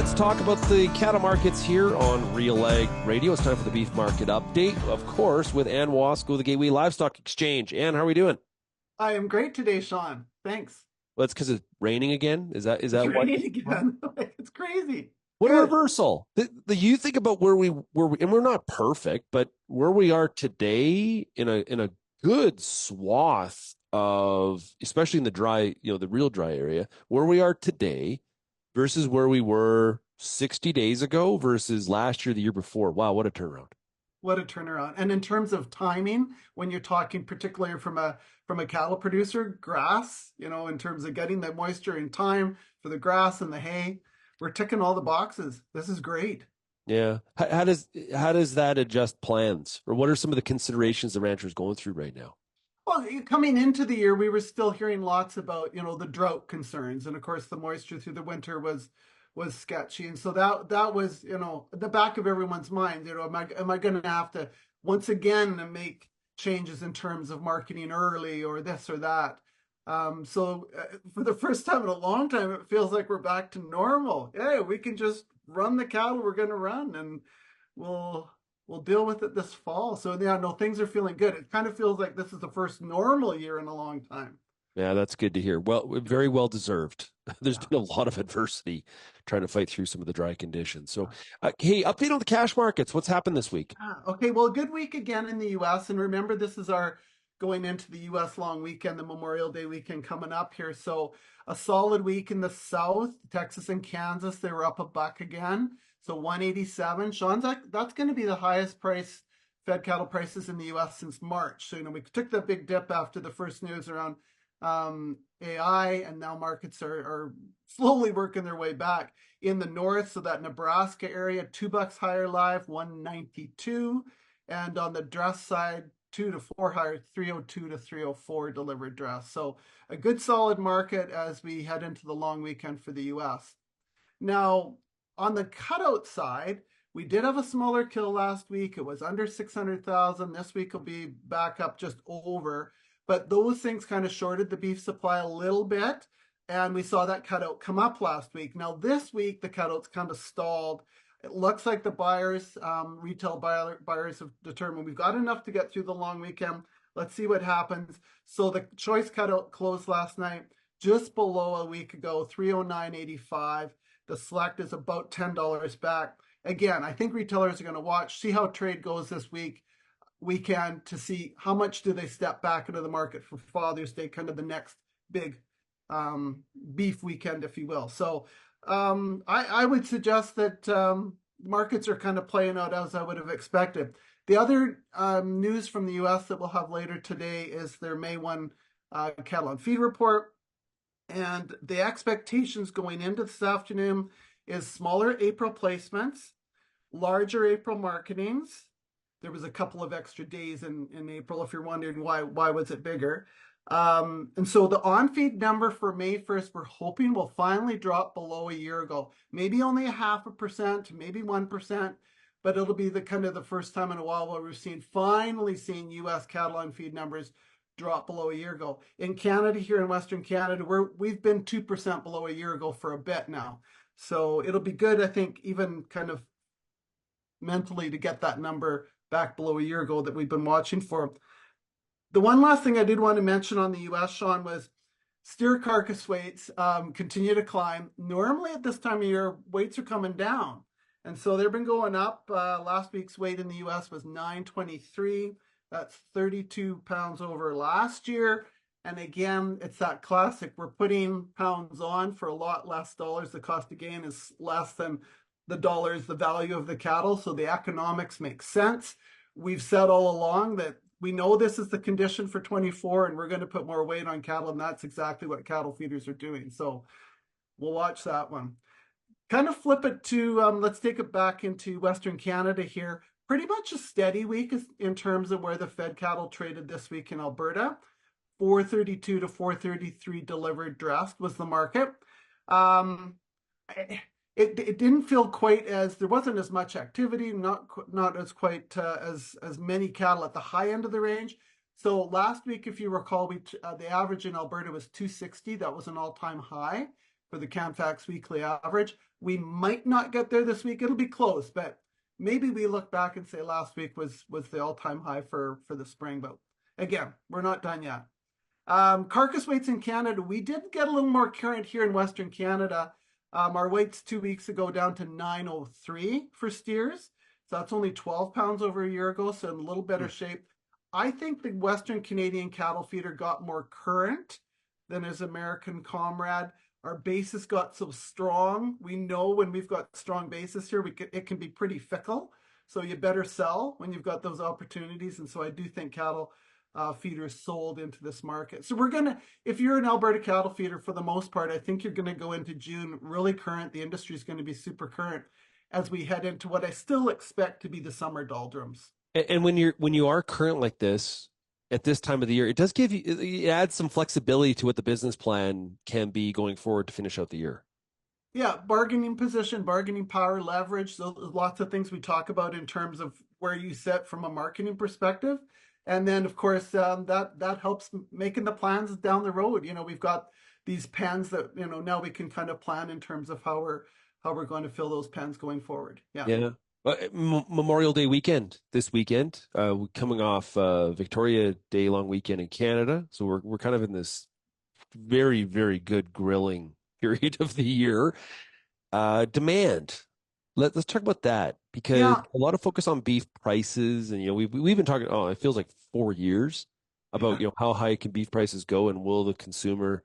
Let's talk about the cattle markets here on Real Ag Radio. It's time for the beef market update, of course, with Anne Wasko, the Gateway Livestock Exchange. Anne, how are we doing? I am great today, Shaun. Thanks. Well, it's because it's raining again. Is that It's what? raining again. It's crazy. What a Good. reversal! You think about where we were, and we're not perfect, but where we are today in a good swath of, especially in the dry, the real dry area, where we are today versus where we were 60 days ago versus last year, the year before. Wow, what a turnaround! What a turnaround. And in terms of timing, when you're talking particularly from a cattle producer, grass, in terms of getting the moisture in time for the grass and the hay, we're ticking all the boxes. This is great. Yeah. How does that adjust plans, or what are some of the considerations the rancher is going through right now? Well, coming into the year, we were still hearing lots about, the drought concerns. And of course, the moisture through the winter was sketchy. And so that was, at the back of everyone's mind, am I going to have to once again make changes in terms of marketing early or this or that? For the first time in a long time, it feels like we're back to normal. Yeah, we can just run the cattle we're going to run, and we'll we'll deal with it this fall. So yeah, no, things are feeling good. It kind of feels like this is the first normal year in a long time. Yeah, that's good to hear. Well, very well deserved. There's Yeah. been a lot of adversity trying to fight through some of the dry conditions. So, hey, update on the cash markets. What's happened this week? Okay, well, a good week again in the U.S. And remember, this is our going into the U.S. long weekend, the Memorial Day weekend coming up here. So a solid week in the South, Texas and Kansas, they were up a buck again. So 187. Sean's that's going to be the highest price fed cattle prices in the U.S. since March. So, we took that big dip after the first news around AI, and now markets are slowly working their way back. In the north, so that Nebraska area, $2 higher live, 192. And on the dress side, 2 to 4 higher, 302 to 304 delivered dress. So a good solid market as we head into the long weekend for the US. Now, on the cutout side, we did have a smaller kill last week. It was under 600,000. This week will be back up just over. But those things kind of shorted the beef supply a little bit. And we saw that cutout come up last week. Now, this week, the cutout's kind of stalled. It looks like the buyers, retail buyers have determined we've got enough to get through the long weekend. Let's see what happens. So the choice cutout closed last night just below a week ago, 309.85. The select is about $10 back. Again, I think retailers are going to watch, see how trade goes this weekend to see how much do they step back into the market for Father's Day, kind of the next big beef weekend, if you will. So I would suggest that markets are kind of playing out as I would have expected. The other news from the U.S. that we'll have later today is their May 1 cattle on feed report. And the expectations going into this afternoon is smaller April placements, larger April marketings. There was a couple of extra days in April, if you're wondering why was it bigger. And so the on-feed number for May 1st, we're hoping will finally drop below a year ago. Maybe only 0.5%, maybe 1%, but it'll be the kind of the first time in a while where we're finally seeing U.S. cattle on-feed numbers drop below a year ago. In Canada, here in Western Canada, we've been 2% below a year ago for a bit now. So it'll be good, I think, even kind of mentally to get that number back below a year ago that we've been watching for. The one last thing I did want to mention on the U.S., Sean, was steer carcass weights continue to climb. Normally at this time of year, weights are coming down. And so they've been going up. Last week's weight in the U.S. was 923. That's 32 pounds over last year. And again, it's that classic. We're putting pounds on for a lot less dollars. The cost of gain is less than the dollars, the value of the cattle. So the economics make sense. We've said all along that we know this is the condition for 24 and we're going to put more weight on cattle, and that's exactly what cattle feeders are doing. So we'll watch that one. Kind of flip it to, let's take it back into Western Canada here. Pretty much a steady week in terms of where the fed cattle traded this week in Alberta. 432 to 433 delivered dressed was the market. It didn't feel quite as, there wasn't as much activity, not as quite as many cattle at the high end of the range. So last week, if you recall, the average in Alberta was 260. That was an all-time high. for the Canfax weekly average. We might not get there this week. It'll be close, but maybe we look back and say last week was the all-time high for the spring. But again, we're not done yet. Carcass weights in Canada, we did get a little more current here in Western Canada. Our weights 2 weeks ago down to 903 for steers. So that's only 12 pounds over a year ago, so in a little better shape. I think the Western Canadian cattle feeder got more current than his American comrade. Our basis got so strong. We know when we've got strong basis here, it can be pretty fickle. So you better sell when you've got those opportunities. And so I do think cattle feeders sold into this market. So if you're an Alberta cattle feeder, for the most part, I think you're gonna go into June really current. The industry is going to be super current as we head into what I still expect to be the summer doldrums. And when you are current like this at this time of the year, it does give you, it adds some flexibility to what the business plan can be going forward to finish out the year. Yeah, bargaining position, bargaining power, leverage. So lots of things we talk about in terms of where you sit from a marketing perspective. And then, of course, that helps making the plans down the road. We've got these pens that now we can kind of plan in terms of how we're going to fill those pens going forward. Yeah. Yeah. Memorial Day weekend this weekend, coming off Victoria Day long weekend in Canada. So we're kind of in this very, very good grilling period of the year. Demand. Let's talk about that, because Yeah. a lot of focus on beef prices, and we've been talking, it feels like 4 years about how high can beef prices go, and will the consumer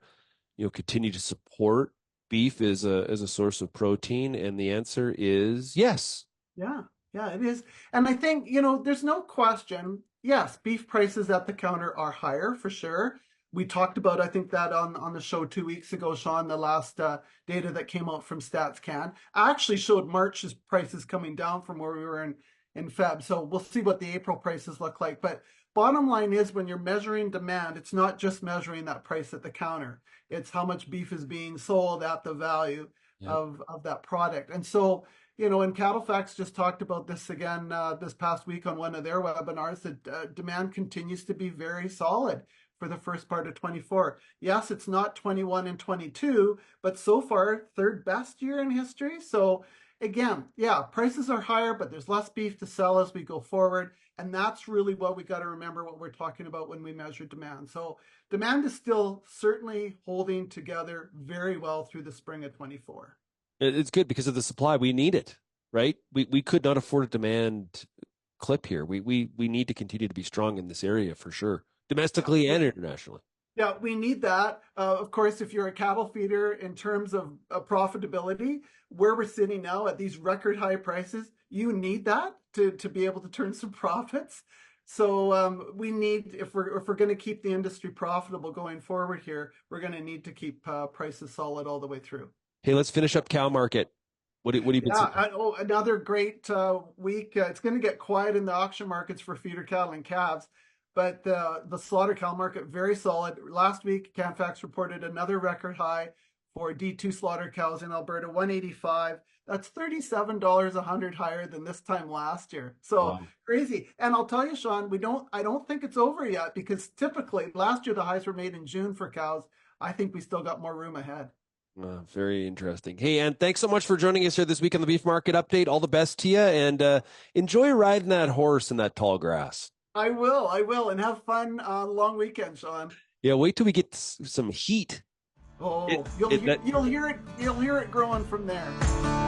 continue to support beef as a source of protein? And the answer is yes. Yeah, yeah, it is. And I think, there's no question. Yes, beef prices at the counter are higher for sure. We talked about, I think, that on the show 2 weeks ago, Shaun, the last data that came out from StatsCan actually showed March's prices coming down from where we were in Feb. So we'll see what the April prices look like. But bottom line is, when you're measuring demand, it's not just measuring that price at the counter. It's how much beef is being sold at the value of that product. And so, and CattleFax just talked about this again this past week on one of their webinars, that demand continues to be very solid for the first part of 24. Yes, it's not 21 and 22, but so far, third best year in history. So again, yeah, prices are higher, but there's less beef to sell as we go forward. And that's really what we got to remember, what we're talking about when we measure demand. So demand is still certainly holding together very well through the spring of 24. It's good because of the supply. We need it, right? We could not afford a demand clip here. We need to continue to be strong in this area for sure, domestically and internationally. Yeah, we need that. Of course, if you're a cattle feeder, in terms of profitability, where we're sitting now at these record high prices, you need that to be able to turn some profits. So we need, if we're going to keep the industry profitable going forward here, we're going to need to keep prices solid all the way through. Hey, let's finish up cow market. What have you been seeing? Another great week. It's going to get quiet in the auction markets for feeder cattle and calves, but the slaughter cow market, very solid. Last week, Canfax reported another record high for D2 slaughter cows in Alberta, 185. That's $37 a hundred higher than this time last year. So wow. Crazy. And I'll tell you, Shaun, I don't think it's over yet, because typically last year the highs were made in June for cows. I think we still got more room ahead. Very interesting. Hey, Anne, thanks so much for joining us here this week on the Beef Market Update. All the best to you, and enjoy riding that horse in that tall grass. I will, and have fun long weekend, Shaun. Yeah, wait till we get some heat. Oh, you'll hear it growing from there.